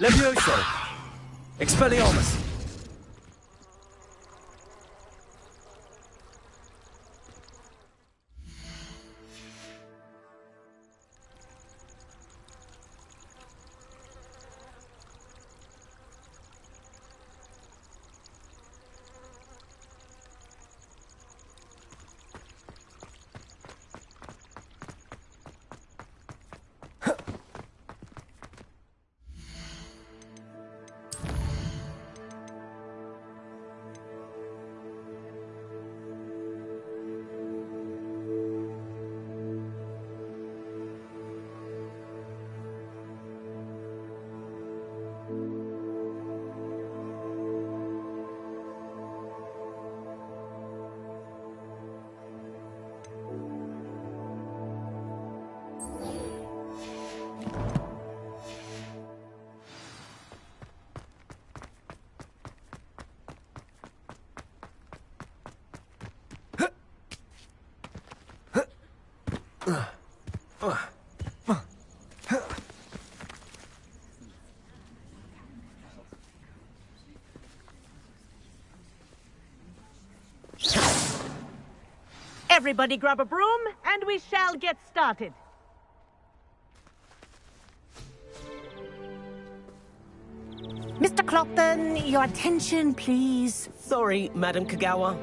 Levioso! Expelliarmus! Everybody grab a broom, and we shall get started. Mr. Clopton, your attention, please. Sorry, Madam Kagawa.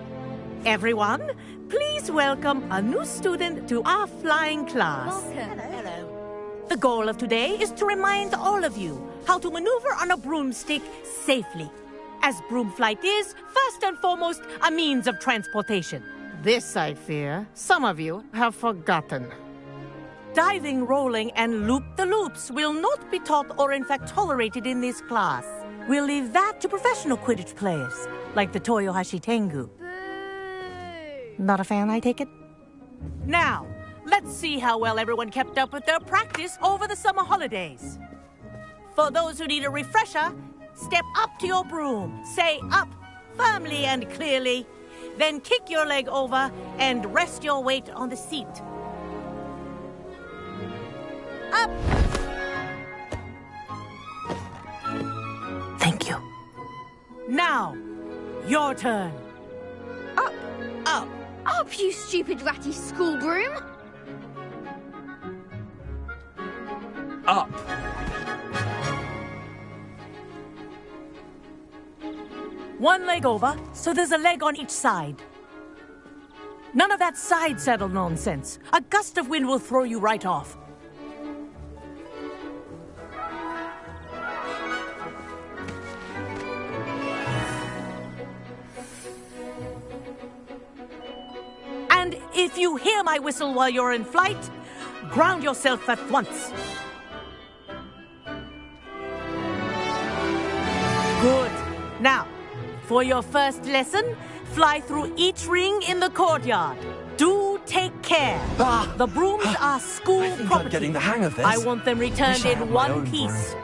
Everyone, please welcome a new student to our flying class. Welcome. Hello. The goal of today is to remind all of you how to maneuver on a broomstick safely, as broom flight is, first and foremost, a means of transportation. This, I fear, some of you have forgotten. Diving, rolling, and loop-the-loops will not be taught or in fact tolerated in this class. We'll leave that to professional Quidditch players, like the Toyohashi Tengu. Boo! Not a fan, I take it? Now, let's see how well everyone kept up with their practice over the summer holidays. For those who need a refresher, step up to your broom, say up firmly and clearly, then kick your leg over and rest your weight on the seat. Up! Thank you. Now, your turn. Up! Up! Up, you stupid ratty school broom! Up! One leg over, so there's a leg on each side. None of that side saddle nonsense. A gust of wind will throw you right off. And if you hear my whistle while you're in flight, ground yourself at once. Good. Now, for your first lesson, fly through each ring in the courtyard. Do take care. The brooms are school I think property. I'm getting the hang of this. I want them returned Wish I had in my one own piece.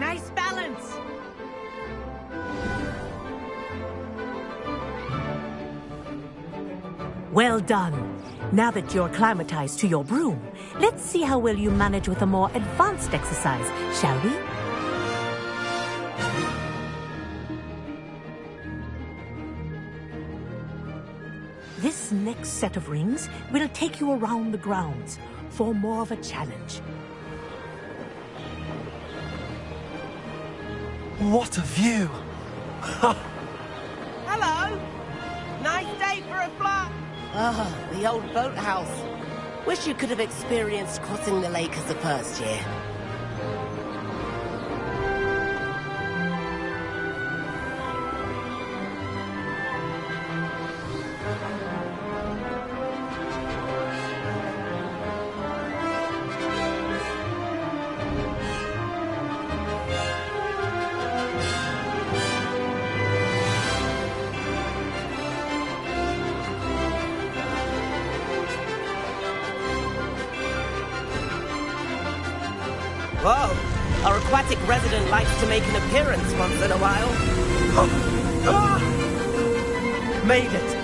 Nice balance. Well done. Now that you're acclimatized to your broom, let's see how well you manage with a more advanced exercise, shall we? This next set of rings will take you around the grounds for more of a challenge. What a view! Hello! Nice day for a fly. Ah, the old boathouse. Wish you could have experienced crossing the lake as the first year. Whoa! Our aquatic resident likes to make an appearance once in a while. Made it!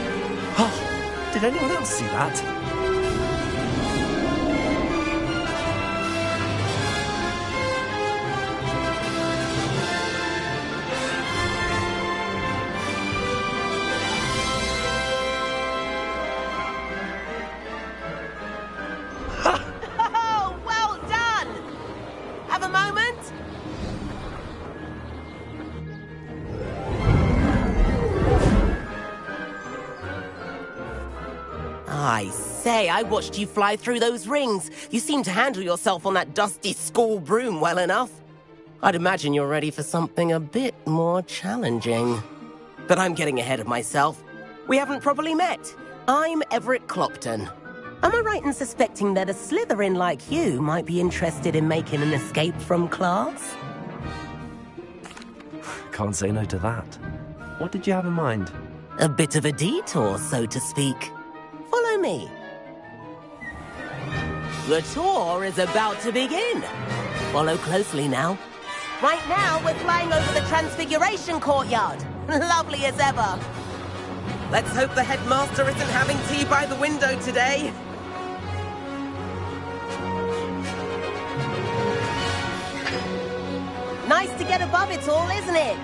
Oh, did anyone else see that? I say, I watched you fly through those rings. You seem to handle yourself on that dusty school broom well enough. I'd imagine you're ready for something a bit more challenging. But I'm getting ahead of myself. We haven't properly met. I'm Everett Clopton. Am I right in suspecting that a Slytherin like you might be interested in making an escape from class? Can't say no to that. What did you have in mind? A bit of a detour, so to speak. Follow me. The tour is about to begin. Follow closely now. Right now, we're flying over the Transfiguration Courtyard. Lovely as ever. Let's hope the headmaster isn't having tea by the window today. Nice to get above it all, isn't it?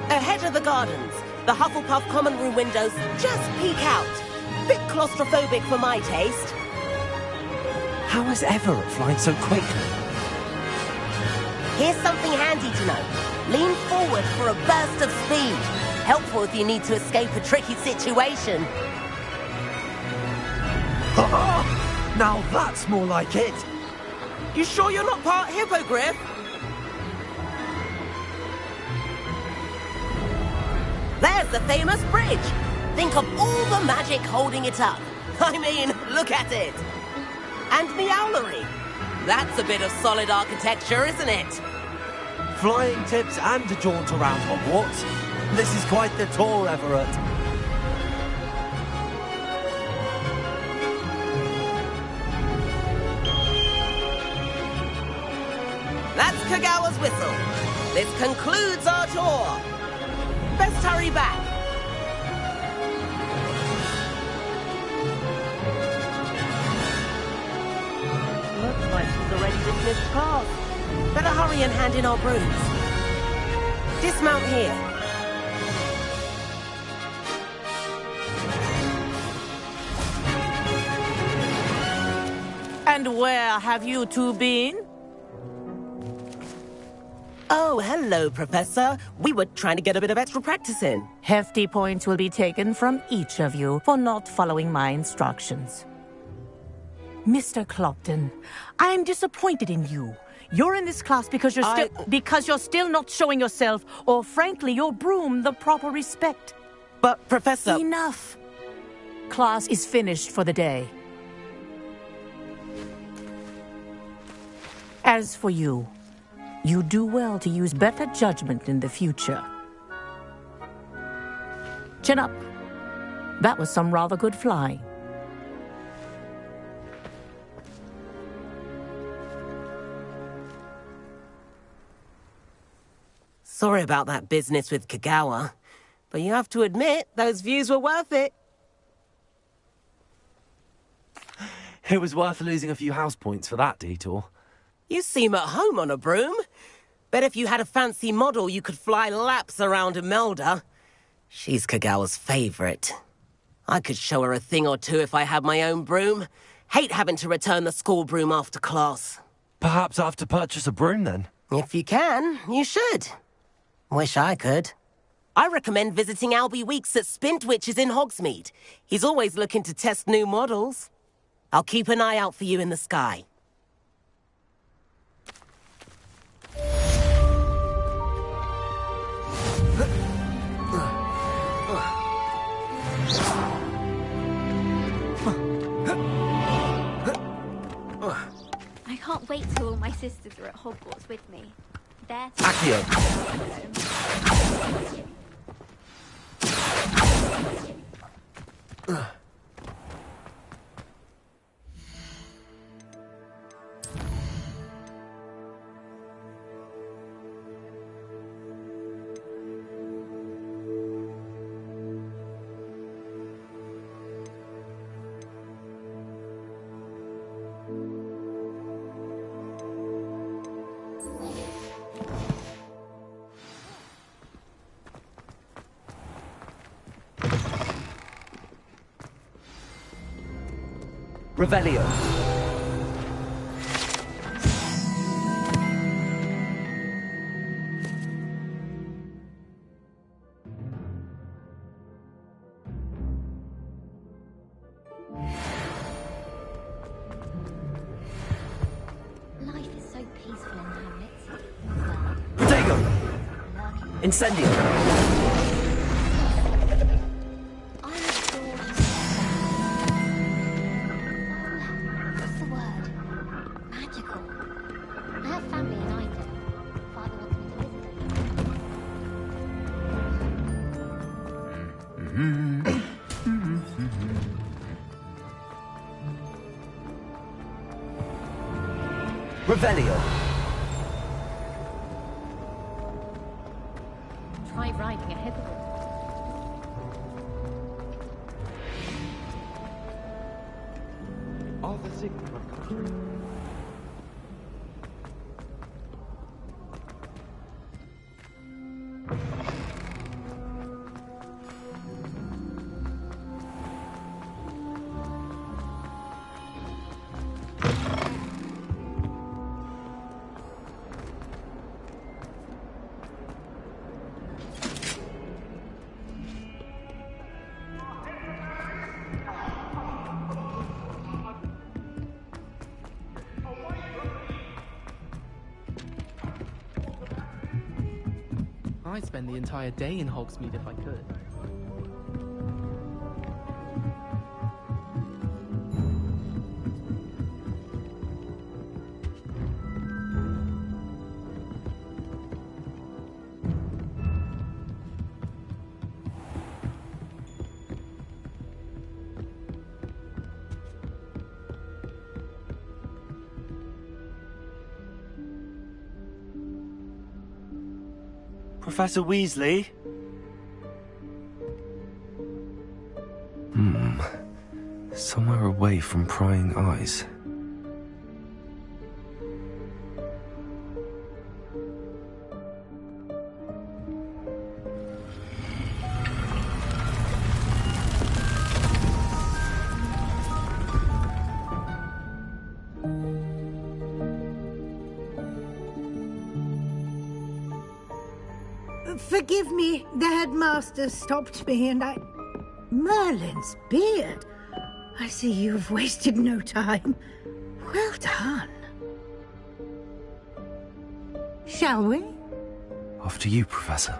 Ahead of the gardens, the Hufflepuff common room windows just peek out. Bit claustrophobic for my taste. How is Everett flying so quickly? Here's something handy to know. Lean forward for a burst of speed. Helpful if you need to escape a tricky situation. Now that's more like it. You sure you're not part hippogriff? There's the famous bridge. Think of all the magic holding it up. I mean, look at it. And the owlery. That's a bit of solid architecture, isn't it? Flying tips and a jaunt around Hogwarts. This is quite the tour, Everett. That's Kagawa's whistle. This concludes our tour. Best hurry back. Looks like she's already dismissed class. Better hurry and hand in our brooms. Dismount here. And where have you two been? Oh, hello, Professor. We were trying to get a bit of extra practice in. Hefty points will be taken from each of you for not following my instructions. Mr. Clopton, I am disappointed in you. You're in this class because you're still not showing yourself, or frankly, your broom, the proper respect. But, Professor... Enough. Class is finished for the day. As for you, you do well to use better judgment in the future. Chin up. That was some rather good flying. Sorry about that business with Kagawa, but you have to admit, those views were worth it. It was worth losing a few house points for that detour. You seem at home on a broom. Bet if you had a fancy model, you could fly laps around Imelda. She's Kagawa's favorite. I could show her a thing or two if I had my own broom. Hate having to return the school broom after class. Perhaps I have to purchase a broom then? If you can, you should. Wish I could. I recommend visiting Albie Weeks at Spintwitches in Hogsmeade. He's always looking to test new models. I'll keep an eye out for you in the sky. I can't wait till all my sisters are at Hogwarts with me. They're Accio. Revelio. Incendio! What's the word? Magical. I have family in Ida. Father wants me to visit it. Revelio! Try riding a hippogriff. All the secrets of country. I'd spend the entire day in Hogsmeade if I could. Professor Weasley? Somewhere away from prying eyes. Forgive me, the headmaster stopped me and I... Merlin's beard! I see you've wasted no time. Well done. Shall we? After you, Professor.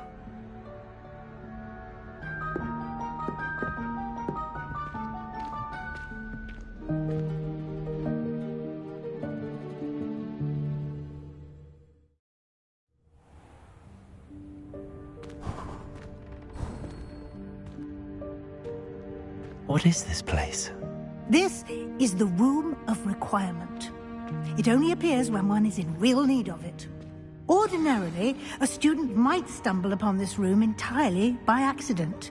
What is this place? This is the Room of Requirement. It only appears when one is in real need of it. Ordinarily, a student might stumble upon this room entirely by accident.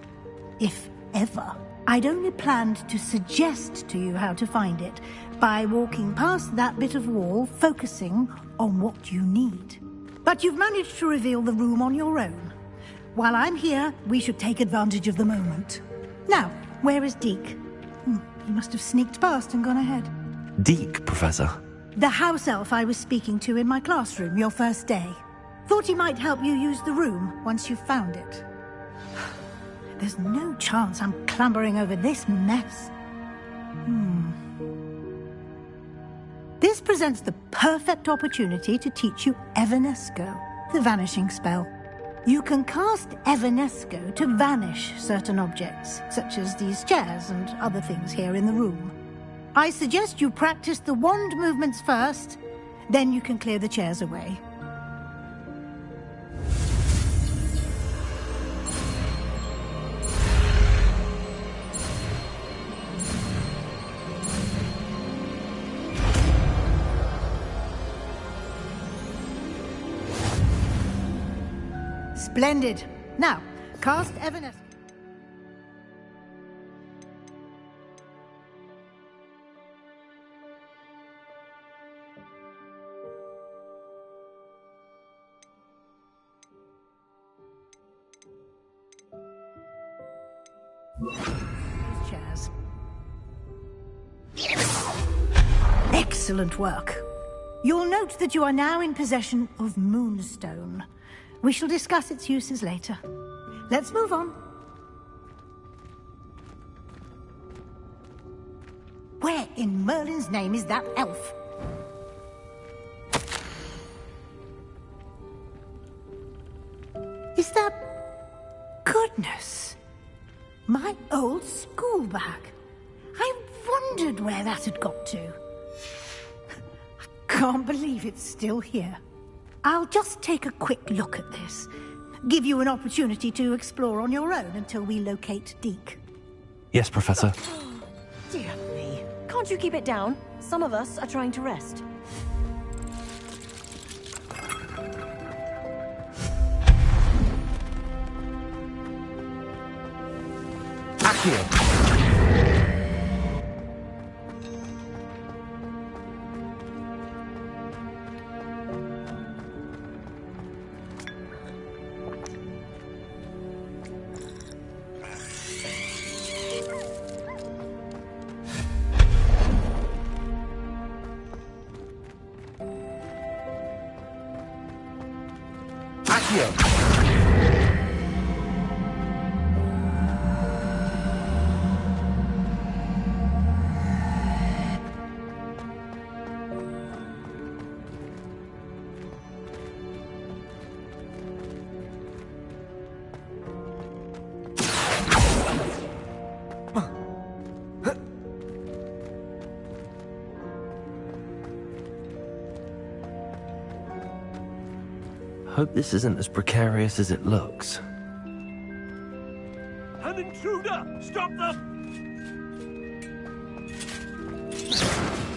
If ever. I'd only planned to suggest to you how to find it by walking past that bit of wall, focusing on what you need. But you've managed to reveal the room on your own. While I'm here, we should take advantage of the moment. Now, where is Deke? He must have sneaked past and gone ahead. Deke, Professor. The house elf I was speaking to in my classroom your first day. Thought he might help you use the room once you've found it. There's no chance I'm clambering over this mess. This presents the perfect opportunity to teach you Evanesco, the vanishing spell. You can cast Evanesco to vanish certain objects, such as these chairs and other things here in the room. I suggest you practice the wand movements first, then you can clear the chairs away. Splendid. Now, cast Evanesco. Chairs. Excellent work. You'll note that you are now in possession of Moonstone. We shall discuss its uses later. Let's move on. Where in Merlin's name is that elf? Is that... Goodness! My old school bag. I wondered where that had got to. I can't believe it's still here. I'll just take a quick look at this. Give you an opportunity to explore on your own until we locate Deke. Yes, Professor. Dear me. Can't you keep it down? Some of us are trying to rest. Accio! Hope this isn't as precarious as it looks. An intruder! Stop them!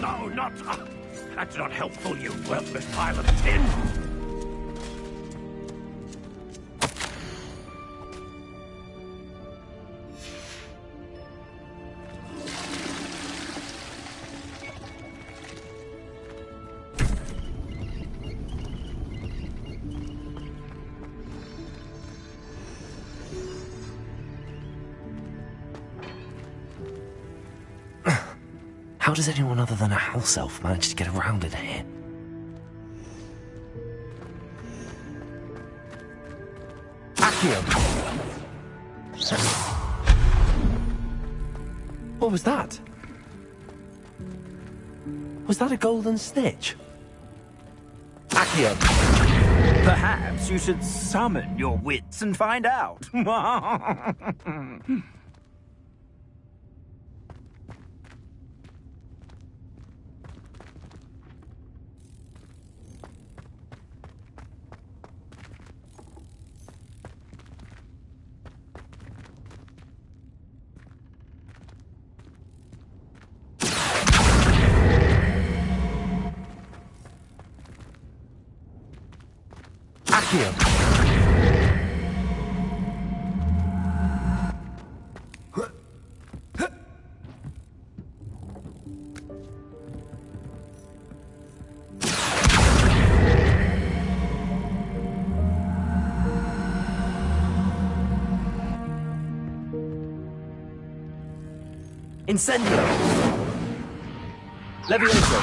No, not... that's not helpful, you worthless pile of tin! How does anyone other than a house elf manage to get around in here? Accio! What was that? Was that a golden snitch? Accio! Perhaps you should summon your wits and find out. Accio! Incendio! Levioso!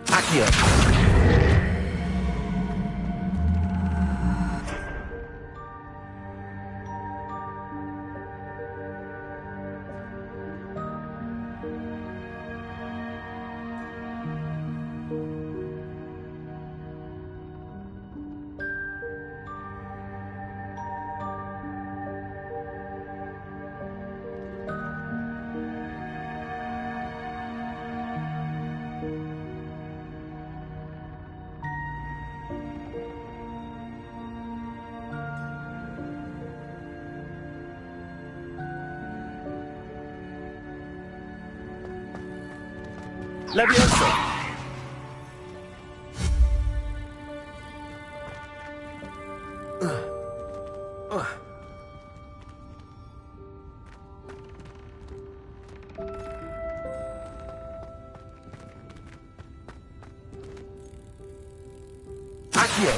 Accio! Levioso! Accio!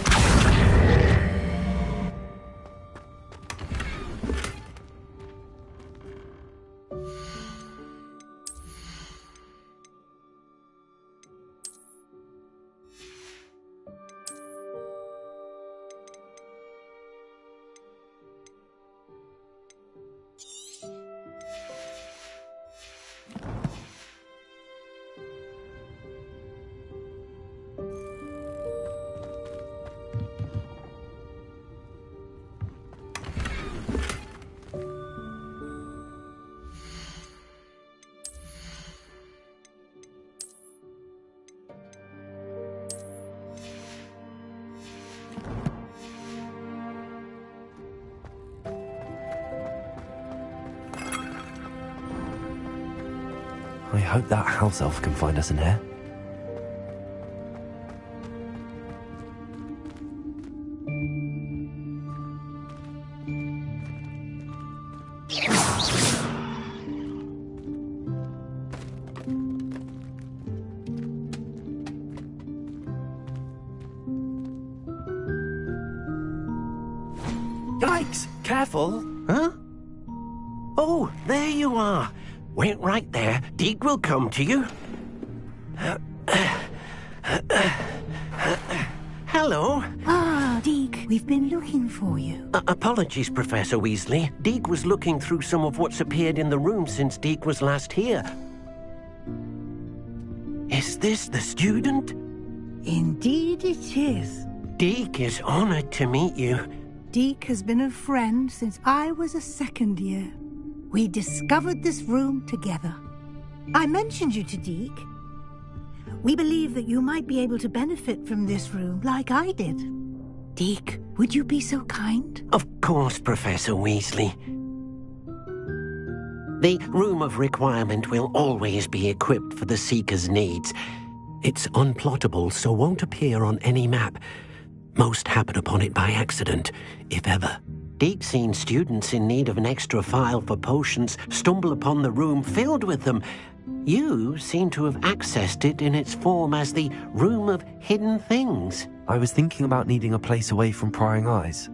hope that house elf can find us in here. Yikes! Careful! Huh? Oh, there you are. Wait right there. Deke will come to you. Hello. Ah, Deke, we've been looking for you. Apologies, Professor Weasley. Deke was looking through some of what's appeared in the room since Deke was last here. Is this the student? Indeed it is. Deke is honored to meet you. Deke has been a friend since I was a second year. We discovered this room together. I mentioned you to Deke. We believe that you might be able to benefit from this room like I did. Deke, would you be so kind? Of course, Professor Weasley. The Room of Requirement will always be equipped for the Seeker's needs. It's unplottable, so won't appear on any map. Most happen upon it by accident, if ever. Deke's seen students in need of an extra file for potions stumble upon the room filled with them. You seem to have accessed it in its form as the Room of Hidden Things. I was thinking about needing a place away from prying eyes.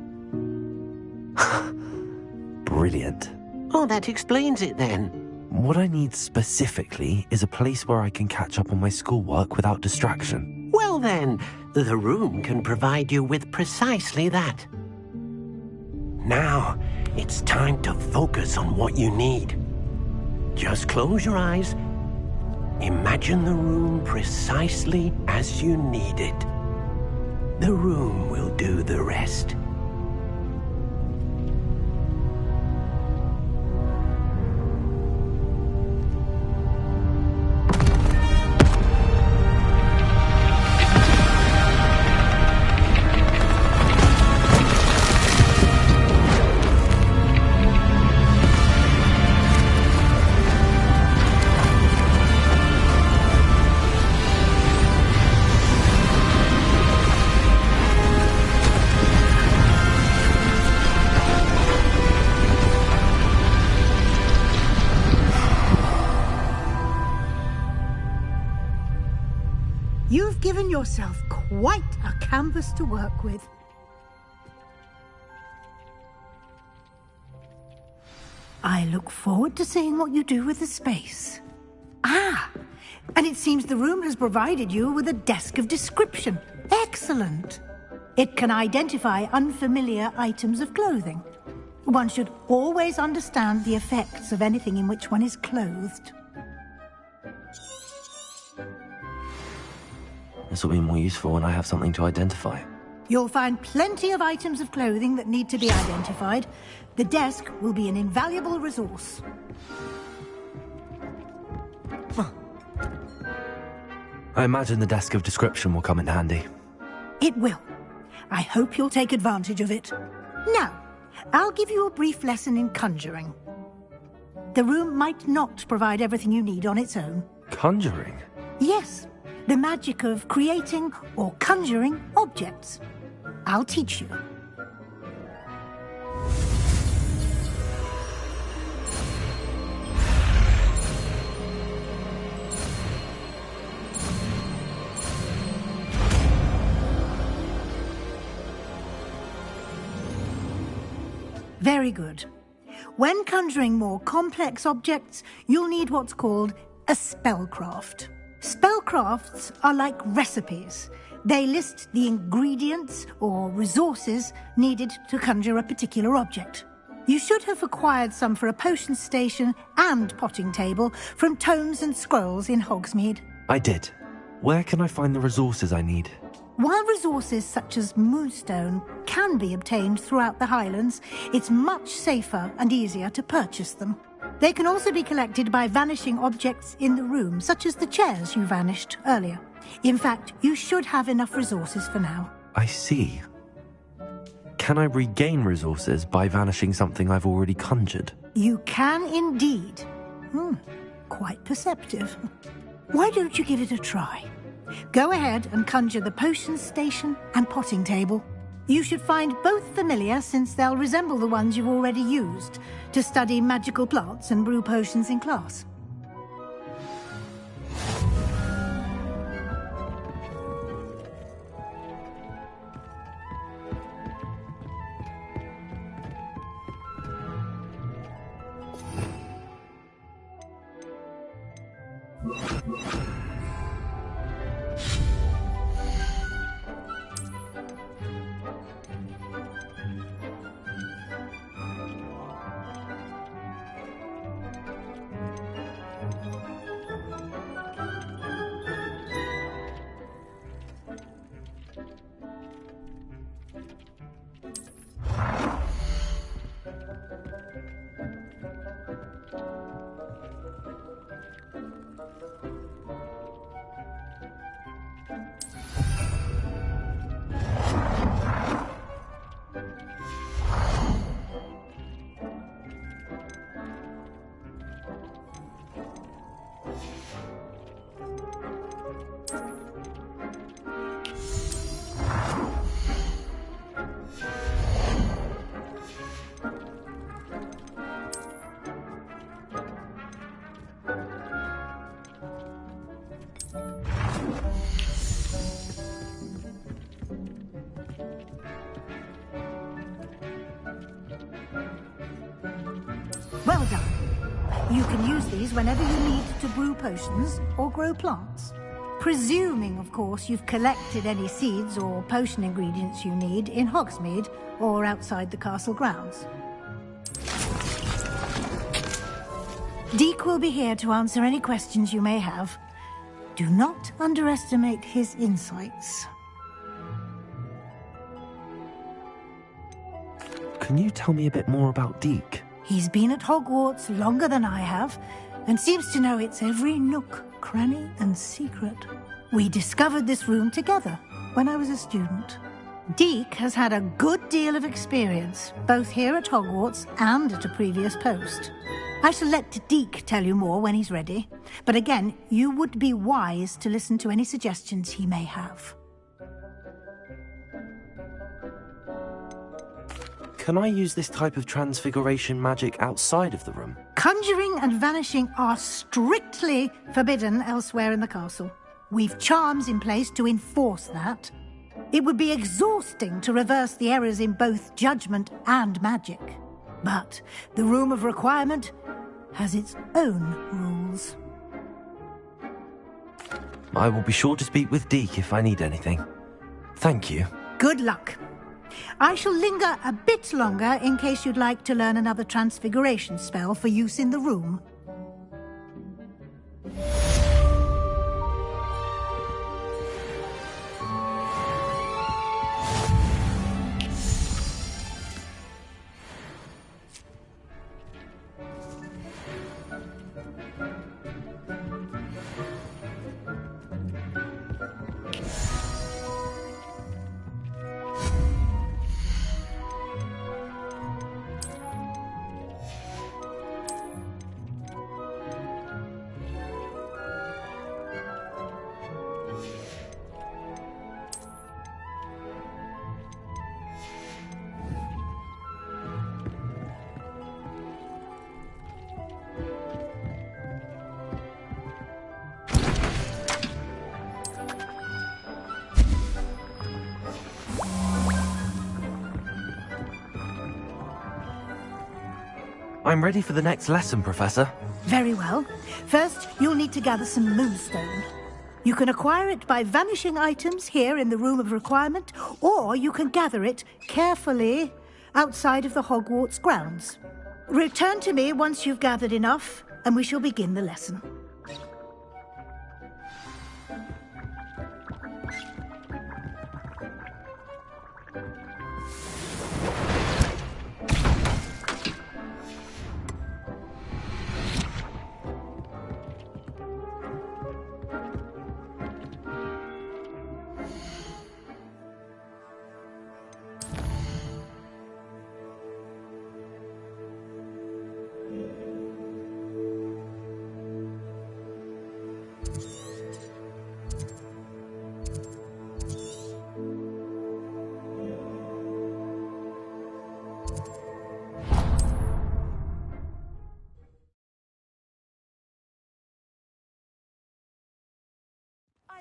Brilliant. Oh, that explains it then. What I need specifically is a place where I can catch up on my schoolwork without distraction. Well then, the room can provide you with precisely that. Now, it's time to focus on what you need. Just close your eyes. Imagine the room precisely as you need it. The room will do the rest. You've given yourself quite a canvas to work with. I look forward to seeing what you do with the space. Ah, and it seems the room has provided you with a desk of description. Excellent. It can identify unfamiliar items of clothing. One should always understand the effects of anything in which one is clothed. This will be more useful when I have something to identify. You'll find plenty of items of clothing that need to be identified. The desk will be an invaluable resource. I imagine the desk of description will come in handy. It will. I hope you'll take advantage of it. Now, I'll give you a brief lesson in conjuring. The room might not provide everything you need on its own. Conjuring? Yes, the magic of creating or conjuring objects. I'll teach you. Very good. When conjuring more complex objects, you'll need what's called a spellcraft. Spellcrafts are like recipes. They list the ingredients or resources needed to conjure a particular object. You should have acquired some for a potion station and potting table from tomes and scrolls in Hogsmeade. I did. Where can I find the resources I need? While resources such as moonstone can be obtained throughout the Highlands, it's much safer and easier to purchase them. They can also be collected by vanishing objects in the room, such as the chairs you vanished earlier. In fact, you should have enough resources for now. I see. Can I regain resources by vanishing something I've already conjured? You can indeed. quite perceptive. Why don't you give it a try? Go ahead and conjure the potion station and potting table. You should find both familiar, since they'll resemble the ones you've already used to study magical plants and brew potions in class. Well done. You can use these whenever you need to brew potions or grow plants. Presuming, of course, you've collected any seeds or potion ingredients you need in Hogsmeade or outside the castle grounds. Deek will be here to answer any questions you may have. Do not underestimate his insights. Can you tell me a bit more about Deek? He's been at Hogwarts longer than I have, and seems to know its every nook, cranny, and secret. We discovered this room together when I was a student. Deek has had a good deal of experience, both here at Hogwarts and at a previous post. I shall let Deek tell you more when he's ready, but again, you would be wise to listen to any suggestions he may have. Can I use this type of transfiguration magic outside of the room? Conjuring and vanishing are strictly forbidden elsewhere in the castle. We've charms in place to enforce that. It would be exhausting to reverse the errors in both judgment and magic. But the Room of Requirement has its own rules. I will be sure to speak with Deek if I need anything. Thank you. Good luck. I shall linger a bit longer in case you'd like to learn another transfiguration spell for use in the room. I'm ready for the next lesson, Professor. Very well. First, you'll need to gather some moonstone. You can acquire it by vanishing items here in the Room of Requirement, or you can gather it carefully outside of the Hogwarts grounds. Return to me once you've gathered enough, and we shall begin the lesson.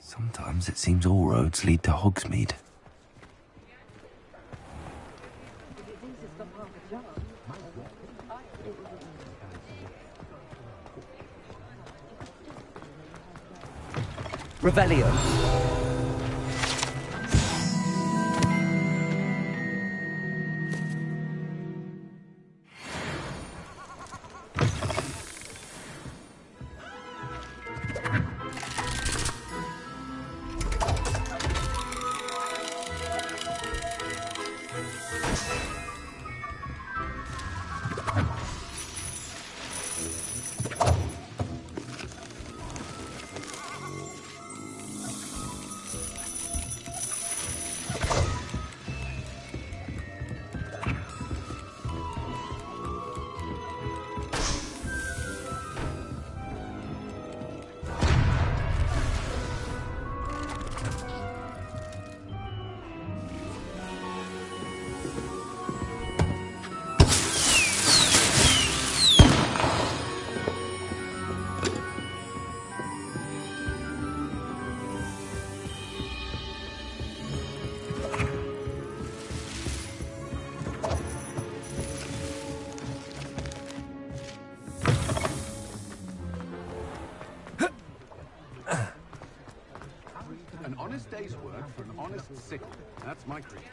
Sometimes it seems all roads lead to Hogsmeade. Revelio. An honest day's work for an honest sickle. That's my creed.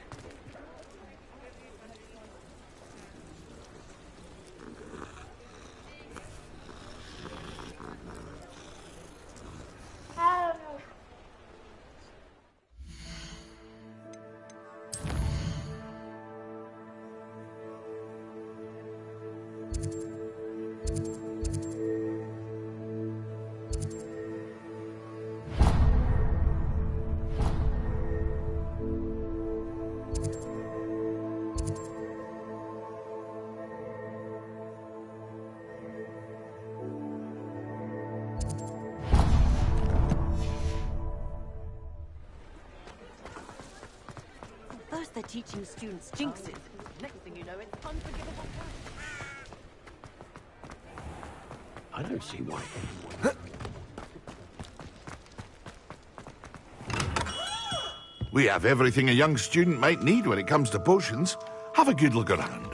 First they're teaching students jinxes. Next thing you know, it's unforgivable. I don't see why. We have everything a young student might need when it comes to potions. Have a good look around.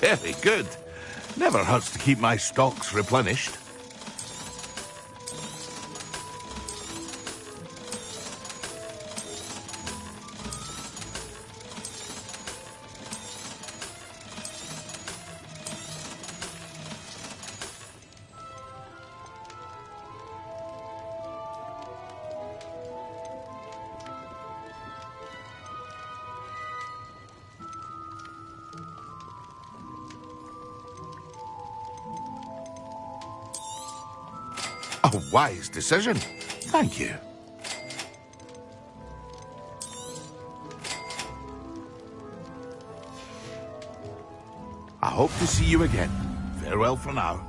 Very good. Never hurts to keep my stocks replenished. A wise decision. Thank you. I hope to see you again. Farewell for now.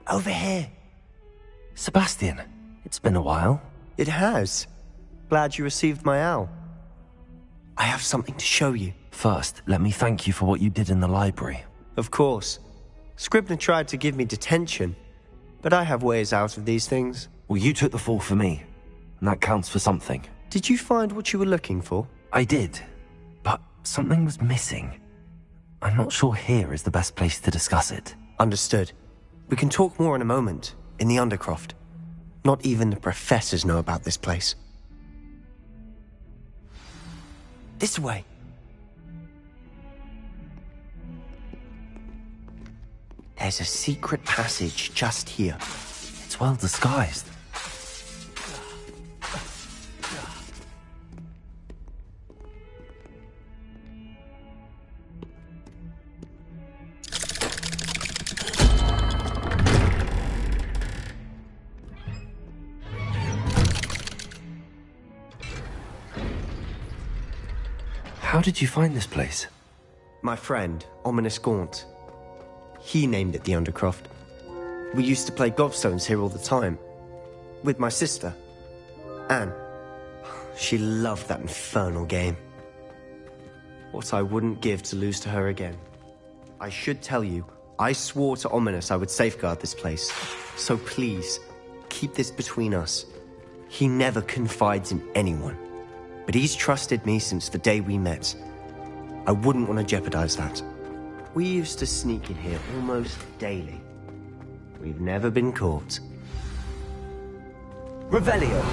Over here. Sebastian, it's been a while. It has. Glad you received my owl. I I have something to show you. First, let me thank you for what you did in the library. Of course. Scribner tried to give me detention, but I have ways out of these things. Well, you took the fall for me, and that counts for something. Did you find what you were looking for? I did, but something was missing. I'm not sure here is the best place to discuss it. Understood. We can talk more in a moment, in the Undercroft. Not even the professors know about this place. This way. There's a secret passage just here. It's well disguised. How did you find this place? My friend, Ominous Gaunt. He named it the Undercroft. We used to play gobstones here all the time. With my sister, Anne. She loved that infernal game. What I wouldn't give to lose to her again. I should tell you, I swore to Ominous I would safeguard this place. So please, keep this between us. He never confides in anyone. But he's trusted me since the day we met. I wouldn't want to jeopardize that. We used to sneak in here almost daily. We've never been caught. Revelio.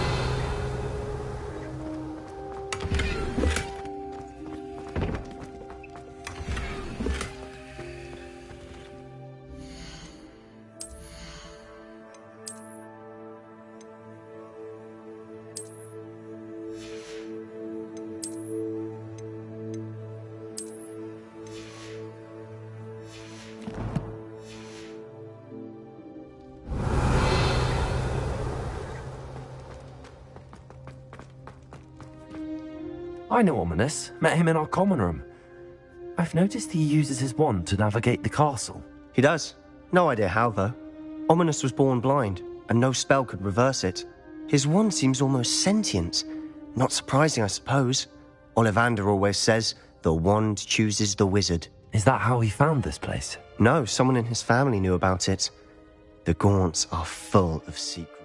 I know Ominous. Met him in our common room. I've noticed he uses his wand to navigate the castle. He does. No idea how, though. Ominous was born blind, and no spell could reverse it. His wand seems almost sentient. Not surprising, I suppose. Ollivander always says, the wand chooses the wizard. Is that how he found this place? No, someone in his family knew about it. The Gaunts are full of secrets.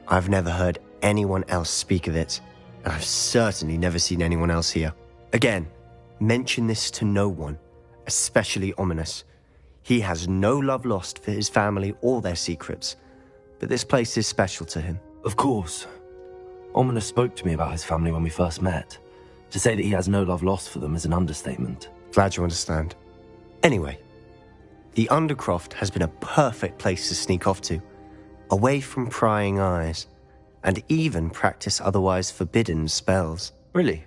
I've never heard anyone else speak of it, and I've certainly never seen anyone else here. Again, mention this to no one, especially Ominous. He has no love lost for his family or their secrets, but this place is special to him. Of course. Ominous spoke to me about his family when we first met. To say that he has no love lost for them is an understatement. Glad you understand. Anyway, the Undercroft has been a perfect place to sneak off to, away from prying eyes, and even practice otherwise forbidden spells. Really?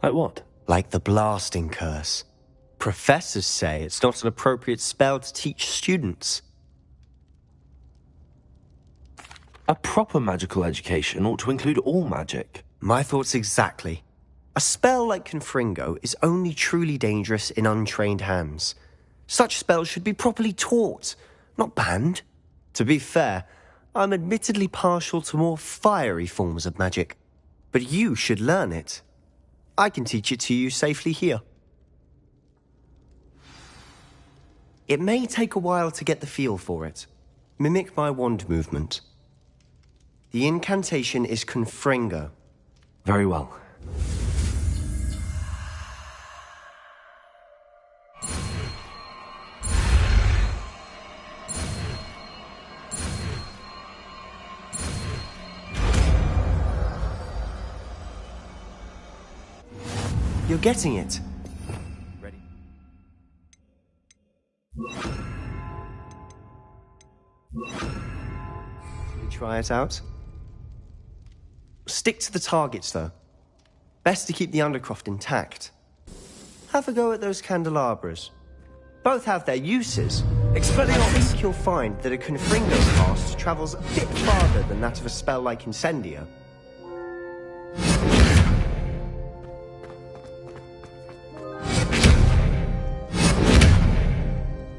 Like what? Like the blasting curse. Professors say it's not an appropriate spell to teach students. A proper magical education ought to include all magic. My thoughts exactly. A spell like Confringo is only truly dangerous in untrained hands. Such spells should be properly taught, not banned. To be fair, I'm admittedly partial to more fiery forms of magic, but you should learn it. I can teach it to you safely here. It may take a while to get the feel for it. Mimic my wand movement. The incantation is Confringo. Very well. You're getting it. Ready? Should we try it out? Stick to the targets, though. Best to keep the Undercroft intact. Have a go at those candelabras. Both have their uses. Expelliarmus! I think you'll find that a Confringo cast travels a bit farther than that of a spell like Incendio.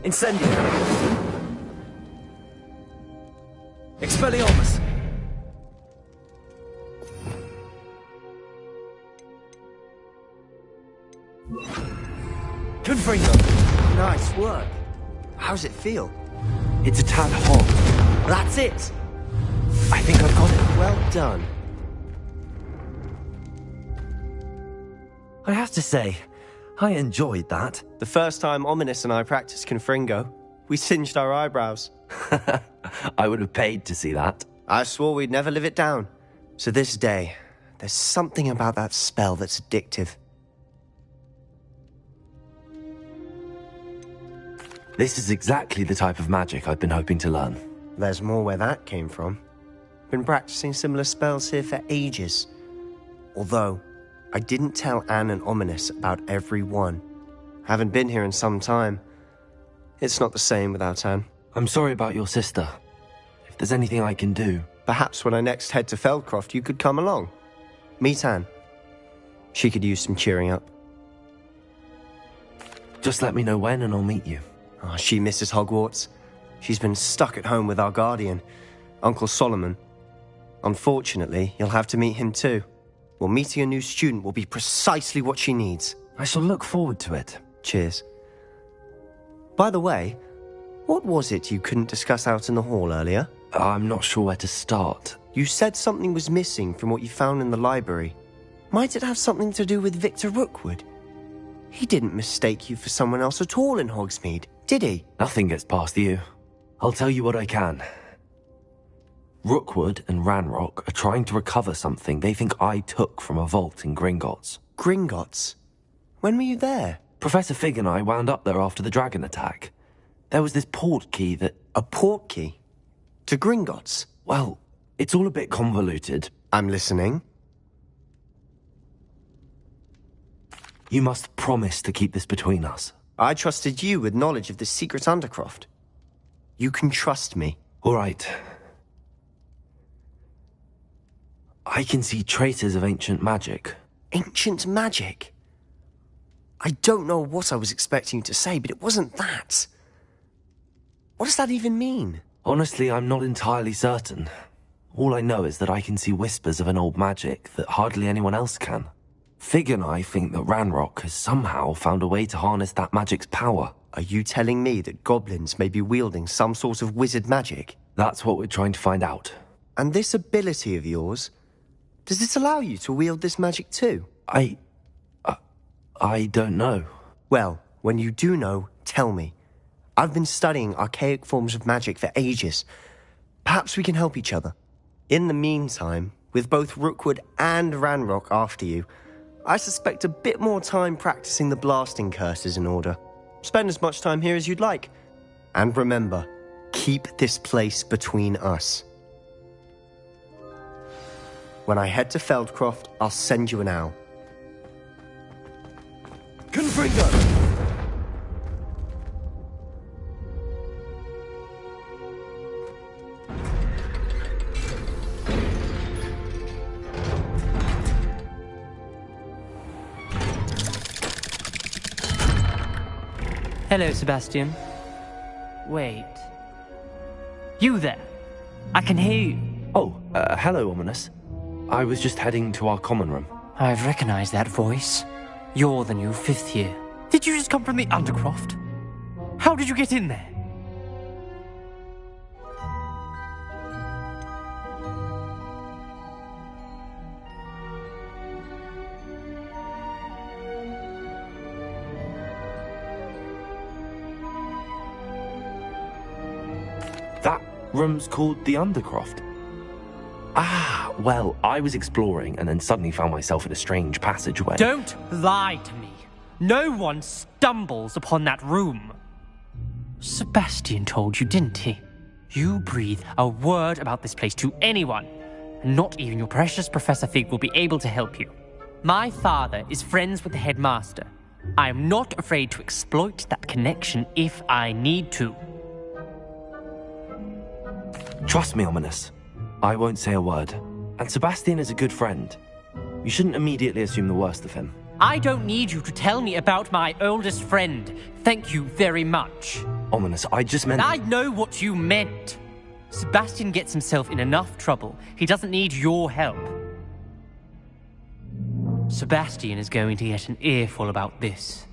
Incendio! Expelliarmus! Confringo! Nice work. How's it feel? It's a tad hot. That's it! I think I've got it. Well done. I have to say, I enjoyed that. The first time Ominous and I practiced Confringo, we singed our eyebrows. I would have paid to see that. I swore we'd never live it down. So this day, there's something about that spell that's addictive. This is exactly the type of magic I've been hoping to learn. There's more where that came from. Been practicing similar spells here for ages. Although, I didn't tell Anne and Ominous about every one. Haven't been here in some time. It's not the same without Anne. I'm sorry about your sister. If there's anything I can do... Perhaps when I next head to Feldcroft, you could come along. Meet Anne. She could use some cheering up. Just let me know when and I'll meet you. Oh, she misses Hogwarts. She's been stuck at home with our guardian, Uncle Solomon. Unfortunately, you'll have to meet him too. Well, meeting a new student will be precisely what she needs. I shall look forward to it. Cheers. By the way, what was it you couldn't discuss out in the hall earlier? I'm not sure where to start. You said something was missing from what you found in the library. Might it have something to do with Victor Rookwood? He didn't mistake you for someone else at all in Hogsmeade, did he? Nothing gets past you. I'll tell you what I can. Rookwood and Ranrock are trying to recover something they think I took from a vault in Gringotts. Gringotts? When were you there? Professor Fig and I wound up there after the dragon attack. There was this port key that... A port key? To Gringotts? Well, it's all a bit convoluted. I'm listening. You must promise to keep this between us. I trusted you with knowledge of the secret Undercroft. You can trust me. All right. I can see traces of ancient magic. Ancient magic? I don't know what I was expecting you to say, but it wasn't that. What does that even mean? Honestly, I'm not entirely certain. All I know is that I can see whispers of an old magic that hardly anyone else can. Fig and I think that Ranrock has somehow found a way to harness that magic's power. Are you telling me that goblins may be wielding some sort of wizard magic? That's what we're trying to find out. And this ability of yours, does it allow you to wield this magic too? I don't know. Well, when you do know, tell me. I've been studying archaic forms of magic for ages. Perhaps we can help each other. In the meantime, with both Rookwood and Ranrock after you, I suspect a bit more time practicing the blasting curses in order. Spend as much time here as you'd like. And remember, keep this place between us. When I head to Feldcroft, I'll send you an owl. Confringo! Hello, Sebastian. Wait. You there? I can hear you. Oh, hello, Ominous. I was just heading to our common room. I've recognized that voice. You're the new 5th year. Did you just come from the Undercroft? How did you get in there? That room's called the Undercroft. Ah, well, I was exploring and then suddenly found myself in a strange passageway. Don't lie to me. No one stumbles upon that room. Sebastian told you, didn't he? You breathe a word about this place to anyone, and not even your precious Professor Fig will be able to help you. My father is friends with the headmaster. I am not afraid to exploit that connection if I need to. Trust me, Ominous. I won't say a word. And Sebastian is a good friend. You shouldn't immediately assume the worst of him. I don't need you to tell me about my oldest friend. Thank you very much. Ominous, I just meant... I know what you meant. Sebastian gets himself in enough trouble. He doesn't need your help. Sebastian is going to get an earful about this.